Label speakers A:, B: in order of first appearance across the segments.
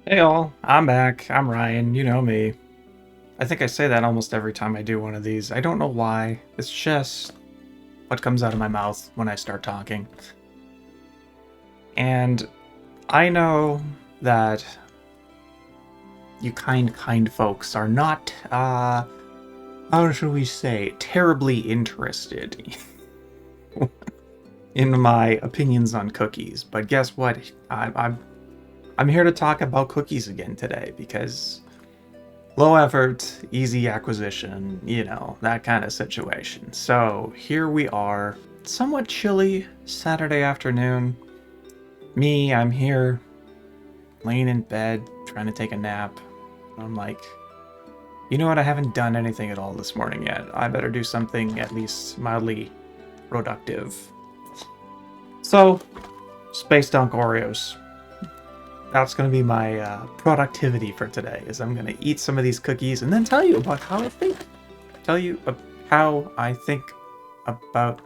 A: Hey all, I'm back. I'm Ryan. You know me. I think I say that almost every time I do one of these. I don't know why. It's just what comes out of my mouth when I start talking. And I know that you kind folks are not, how should we say, terribly interested in my opinions on cookies. But guess what? I'm here to talk about cookies again today because low effort, easy acquisition, that kind of situation. So here we are, somewhat chilly Saturday afternoon. I'm here, laying in bed, trying to take a nap. I'm like, you know what? I haven't done anything at all this morning yet. I better do something at least mildly productive. So, Space Dunk Oreos. That's going to be my productivity for today, is I'm going to eat some of these cookies and then tell you about how I think. Tell you how I think about...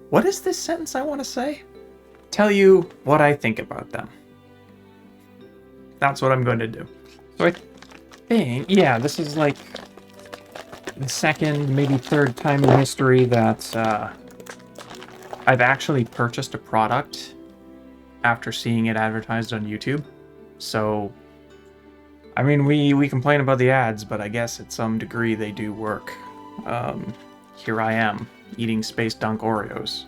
A: What is this sentence I want to say? Tell you what I think about them. That's what I'm going to do. So I think, yeah, this is like the second, maybe third time in history that I've actually purchased a product after seeing it advertised on YouTube. So, I mean, we complain about the ads, but I guess at some degree they do work. Here I am, eating Space Dunk Oreos.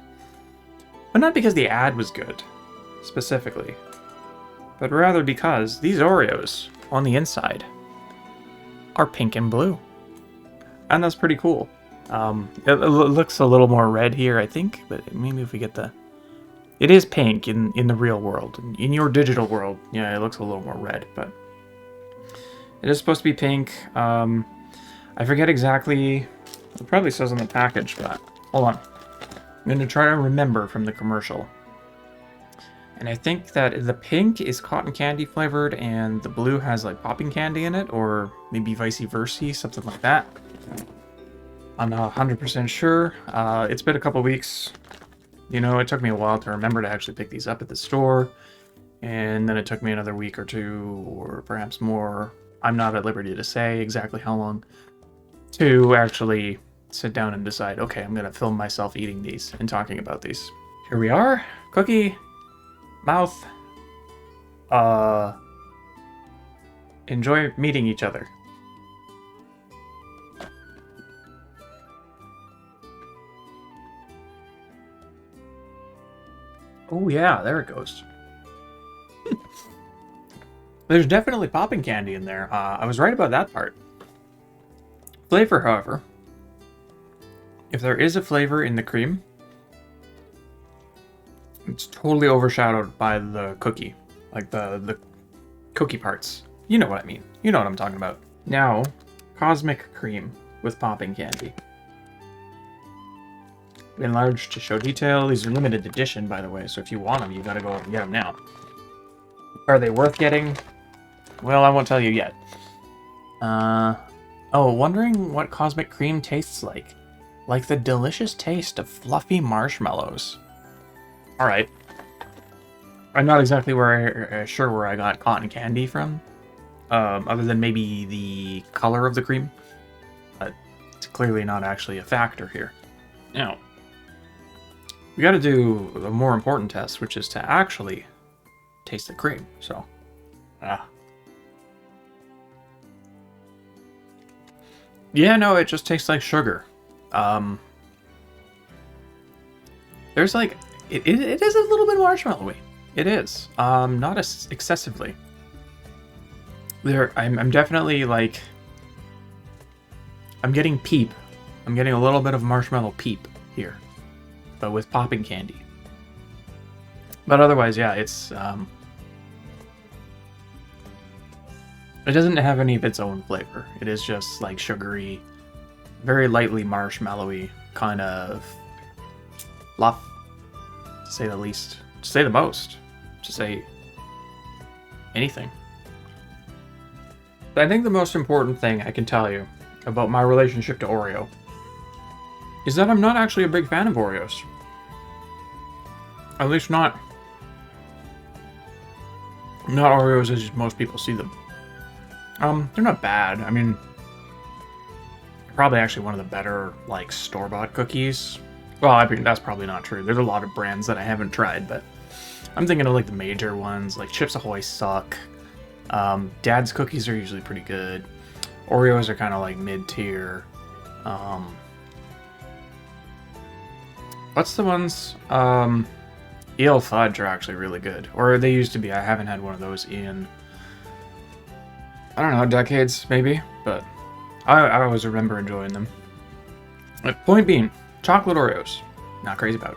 A: But not because the ad was good, specifically, but rather because these Oreos, on the inside, are pink and blue. And that's pretty cool. It looks a little more red here, I think, but maybe if we get the... It is pink in the real world. In your digital world, yeah, it looks a little more red, but it is supposed to be pink. I forget exactly. It probably says on the package, but hold on. I'm going to try to remember from the commercial. And I think that the pink is cotton candy flavored and the blue has like popping candy in it, or maybe vice versa, something like that. I'm not 100% sure. It's been a couple weeks. You know, it took me a while to remember to actually pick these up at the store, and then it took me another week or two, or perhaps more. I'm not at liberty to say exactly how long, to actually sit down and decide, okay, I'm going to film myself eating these and talking about these. Here we are. Cookie. Mouth. Enjoy meeting each other. Oh yeah, there it goes. There's definitely popping candy in there. I was right about that part. Flavor, however, if there is a flavor in the cream, it's totally overshadowed by the cookie. Like the cookie parts. You know what I mean. You know what I'm talking about. Now, cosmic cream with popping candy. Enlarged to show detail. These are limited edition, by the way, so if you want them, you gotta go out and get them now. Are they worth getting? Well, I won't tell you yet. Oh, wondering what cosmic cream tastes like. Like the delicious taste of fluffy marshmallows. Alright. I'm not exactly sure where I got cotton candy from. Other than maybe the color of the cream. But it's clearly not actually a factor here. Now, we got to do the more important test, which is to actually taste the cream. So, yeah, no, it just tastes like sugar. There's like it is a little bit marshmallowy. It is, not as excessively. I'm definitely like, I'm getting peep. I'm getting a little bit of marshmallow peep here, but with popping candy. But otherwise, yeah, it's it doesn't have any of its own flavor. It is just like sugary, very lightly marshmallowy kind of fluff, to say the least, to say the most, to say anything. I think the most important thing I can tell you about my relationship to Oreo is that I'm not actually a big fan of Oreos. At least not Not Oreos as most people see them. They're not bad. I mean, probably actually one of the better, like, store-bought cookies. Well, I mean, that's probably not true. There's a lot of brands that I haven't tried, but I'm thinking of, like, the major ones. Like, Chips Ahoy suck. Dad's cookies are usually pretty good. Oreos are kind of, like, mid-tier. What's the ones? Eel Fudge are actually really good. Or they used to be. I haven't had one of those in, I don't know, decades, maybe? But I always remember enjoying them. But point being, chocolate Oreos, not crazy about.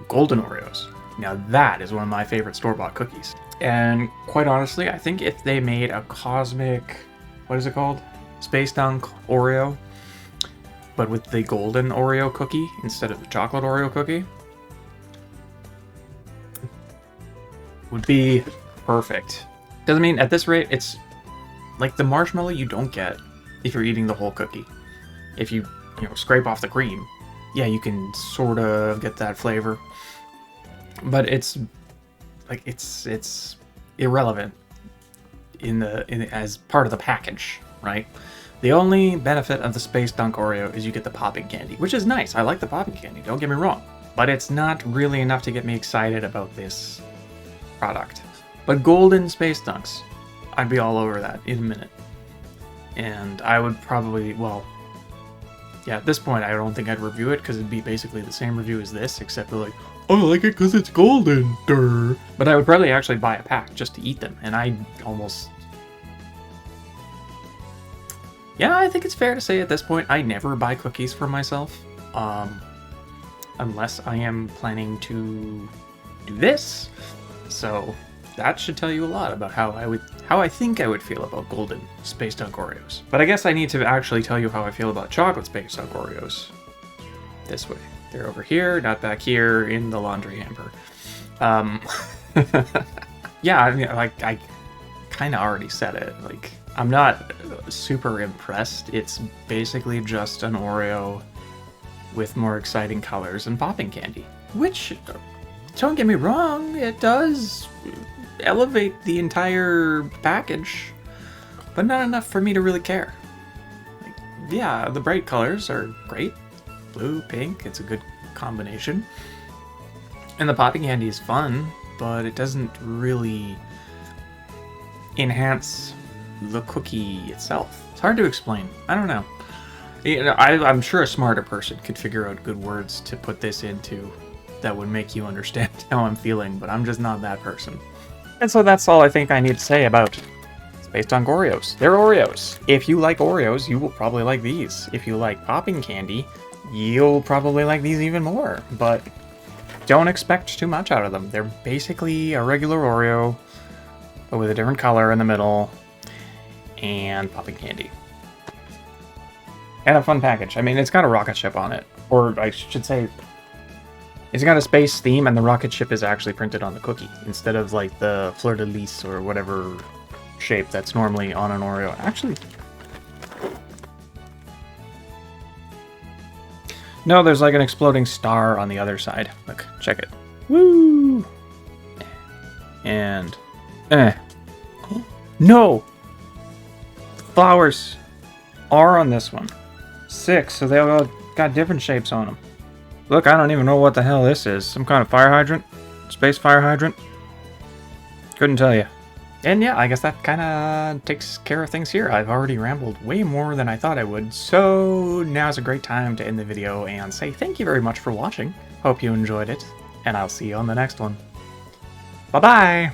A: Golden Oreos, now that is one of my favorite store-bought cookies. And quite honestly, I think if they made a cosmic, what is it called? Space Dunk Oreo, but with the golden Oreo cookie instead of the chocolate Oreo cookie, would be perfect. Doesn't mean at this rate, it's like the marshmallow you don't get if you're eating the whole cookie. If you scrape off the cream, yeah, you can sort of get that flavor, but it's like it's irrelevant as part of the package, right? The only benefit of the Space Dunk Oreo is you get the popping candy, which is nice. I like the popping candy, don't get me wrong, but it's not really enough to get me excited about this product. But golden Space Dunks, I'd be all over that in a minute. And I would probably, well, yeah, at this point I don't think I'd review it because it'd be basically the same review as this, except for like, oh, I like it because it's golden, durr. But I would probably actually buy a pack just to eat them, and I almost... Yeah, I think it's fair to say at this point I never buy cookies for myself, unless I am planning to do this. So that should tell you a lot about how I think I would feel about golden Space Dunk Oreos. But I guess I need to actually tell you how I feel about chocolate Space Dunk Oreos. This way. They're over here, not back here in the laundry hamper. Yeah, I mean, like, I kind of already said it. Like, I'm not super impressed. It's basically just an Oreo with more exciting colors and popping candy. Which, don't get me wrong, it does elevate the entire package, but not enough for me to really care. Like, yeah, the bright colors are great. Blue, pink, it's a good combination. And the popping candy is fun, but it doesn't really enhance the cookie itself. It's hard to explain. I don't know. I'm sure a smarter person could figure out good words to put this into that would make you understand how I'm feeling, but I'm just not that person. And so that's all I think I need to say about Space Dunk Oreos. They're Oreos. If you like Oreos, you will probably like these. If you like popping candy, you'll probably like these even more, but don't expect too much out of them. They're basically a regular Oreo, but with a different color in the middle, and popping candy. And a fun package. I mean, it's got a rocket ship on it, or I should say, it's got a space theme, and the rocket ship is actually printed on the cookie, instead of like the fleur-de-lis or whatever shape that's normally on an Oreo. Actually, no, there's like an exploding star on the other side. Look, check it. Woo! And, no! The flowers are on this one. 6, so they all got different shapes on them. Look, I don't even know what the hell this is. Some kind of fire hydrant? Space fire hydrant? Couldn't tell you. And yeah, I guess that kind of takes care of things here. I've already rambled way more than I thought I would, so now's a great time to end the video and say thank you very much for watching. Hope you enjoyed it, and I'll see you on the next one. Bye-bye!